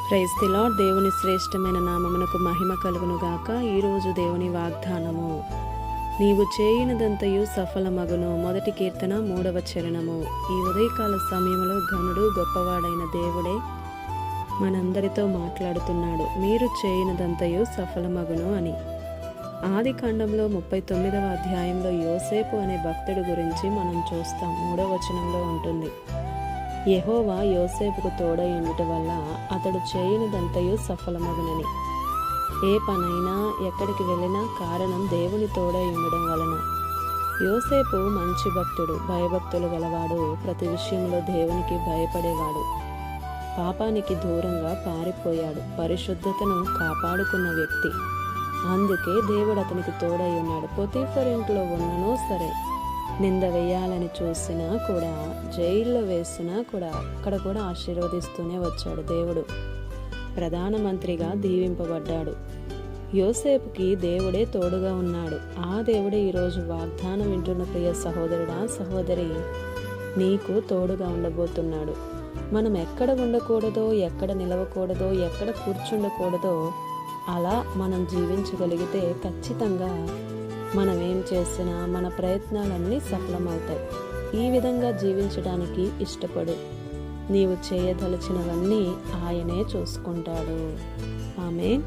Praise the lord. దేవుని శ్రేష్టమైన నామమునకు మహిమ కలుగును గాక. ఈరోజు దేవుని వాగ్దానము, నీవు చేయినదంతయు సఫలమగును. మొదటి కీర్తన 3వ చరణము. ఈ ఉదయకాల సమయంలో ఘనుడు గొప్పవాడైన దేవుడే మనందరితో మాట్లాడుతున్నాడు. మీరు చేయినదంతయు సఫలమగును అని. ఆది కాండంలో 39వ అధ్యాయంలో యోసేపు అనే భక్తుడి గురించి మనం చూస్తాం. 3వ వచనంలో ఉంటుంది, యెహోవా యోసేపుకు తోడై ఉండటం వల్ల అతడు చేయనిదంతయు సఫలమగునని. ఏ పనైనా ఎక్కడికి వెళ్ళినా కారణం దేవుని తోడై ఉండడం వలన. యోసేపు మంచి భక్తుడు, భయభక్తులు గలవాడు. ప్రతి విషయంలో దేవునికి భయపడేవాడు. పాపానికి దూరంగా పారిపోయాడు. పరిశుద్ధతను కాపాడుకున్న వ్యక్తి. అందుకే దేవుడు అతనికి తోడై ఉన్నాడు. పొతీఫర్ ఇంట్లో ఉన్ననూ సరే, నింద వేయాలని చూసినా కూడా, జైల్లో వేసినా కూడా అక్కడ కూడా ఆశీర్వదిస్తూనే వచ్చాడు దేవుడు. ప్రధానమంత్రిగా దీవింపబడ్డాడు. యోసేపుకి దేవుడే తోడుగా ఉన్నాడు. ఆ దేవుడే ఈరోజు వాగ్దానం వింటున్న ప్రియ సహోదరుడా, సహోదరి, నీకు తోడుగా ఉండబోతున్నాడు. మనం ఎక్కడ ఉండకూడదో, ఎక్కడ నిలవకూడదో, ఎక్కడ కూర్చుండకూడదో అలా మనం జీవించగలిగితే ఖచ్చితంగా మనం ఏం చేసినా మన ప్రయత్నాలన్నీ సఫలమవుతాయి. ఈ విధంగా జీవించడానికి ఇష్టపడు. నీవు చేయదలచినవన్నీ ఆయనే చూసుకుంటాడు. ఆమేన్.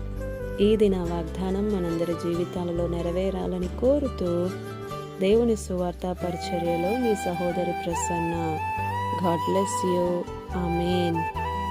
ఈ దిన వాగ్దానం మనందరి జీవితాలలో నెరవేరాలని కోరుతూ, దేవుని సువార్త పరిచర్యలో మీ సహోదరి Prasanna. God bless you. Amen.